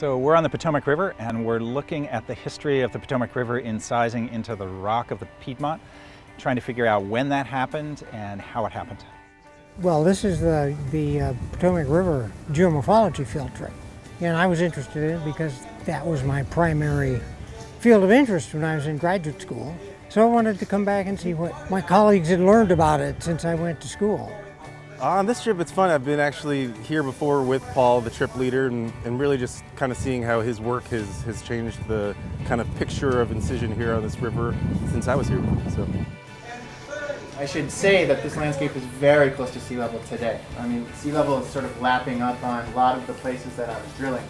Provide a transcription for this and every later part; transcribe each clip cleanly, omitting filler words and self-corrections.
So we're on the Potomac River and we're looking at the history of the Potomac River incising into the rock of the Piedmont, trying to figure out when that happened and how it happened. Well, this is the Potomac River geomorphology field trip, and I was interested in it because that was my primary field of interest when I was in graduate school. So I wanted to come back and see what my colleagues had learned about it since I went to school. On this trip, it's fun. I've been actually here before with Paul, the trip leader, and really just kind of seeing how his work has changed the kind of picture of incision here on this river since I was here. So, I should say that this landscape is very close to sea level today. I mean, sea level is sort of lapping up on a lot of the places that I was drilling.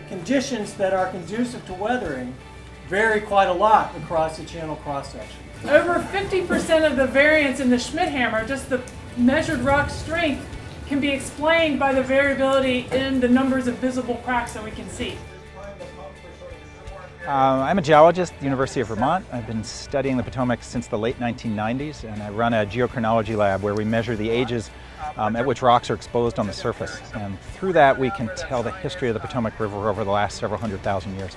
Conditions that are conducive to weathering vary quite a lot across the channel cross-section. Over 50% of the variance in the Schmidt hammer, just the measured rock strength, can be explained by the variability in the numbers of visible cracks that we can see. I'm a geologist at the University of Vermont. I've been studying the Potomac since the late 1990s, and I run a geochronology lab where we measure the ages at which rocks are exposed on the surface. And through that we can tell the history of the Potomac River over the last several 100,000 years.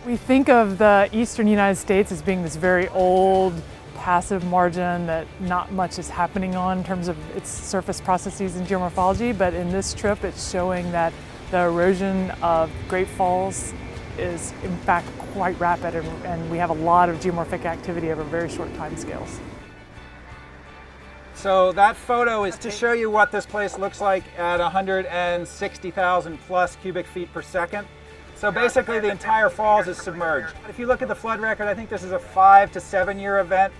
We think of the eastern United States as being this very old, passive margin that not much is happening on in terms of its surface processes in geomorphology, but in this trip it's showing that the erosion of Great Falls is in fact quite rapid, and we have a lot of geomorphic activity over very short time scales. So that photo is to show you what this place looks like at 160,000 plus cubic feet per second. So basically the entire falls is submerged. If you look at the flood record, I think this is a 5 to 7 year event.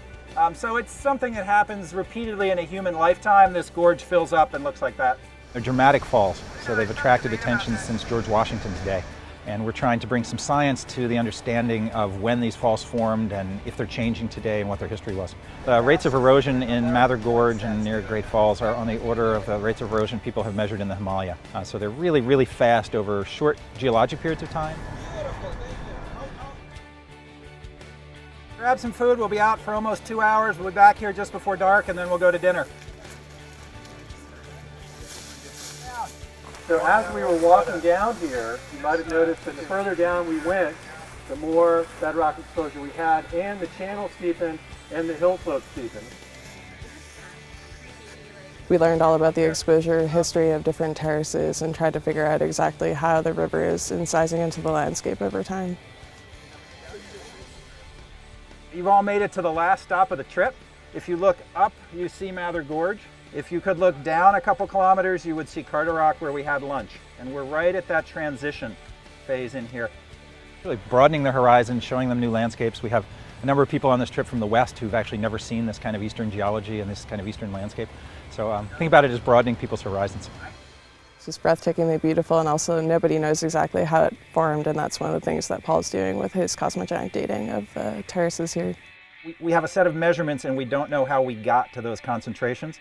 So it's something that happens repeatedly in a human lifetime. This gorge fills up and looks like that. They're dramatic falls, so they've attracted attention since George Washington's day. And we're trying to bring some science to the understanding of when these falls formed and if they're changing today and what their history was. The rates of erosion in Mather Gorge and near Great Falls are on the order of the rates of erosion people have measured in the Himalaya. So they're really, really fast over short geologic periods of time. Grab some food, we'll be out for almost 2 hours. We'll be back here just before dark and then we'll go to dinner. So as we were walking down here, you might have noticed that the further down we went, the more bedrock exposure we had, and the channel steepened and the hill slope steepened. We learned all about the exposure history of different terraces and tried to figure out exactly how the river is incising into the landscape over time. You've all made it to the last stop of the trip. If you look up, you see Mather Gorge. If you could look down a couple kilometers, you would see Carter Rock where we had lunch. And we're right at that transition phase in here. Really broadening the horizon, showing them new landscapes. We have a number of people on this trip from the West who've actually never seen this kind of eastern geology and this kind of eastern landscape. So think about it as broadening people's horizons. It's just breathtakingly beautiful, and also nobody knows exactly how it formed, and that's one of the things that Paul's doing with his cosmogenic dating of terraces here. We have a set of measurements and we don't know how we got to those concentrations.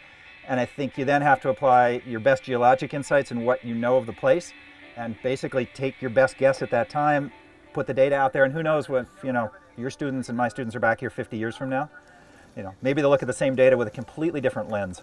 And I think you then have to apply your best geologic insights and what you know of the place and basically take your best guess at that time, put the data out there, and who knows what, your students and my students are back here 50 years from now. Maybe they'll look at the same data with a completely different lens.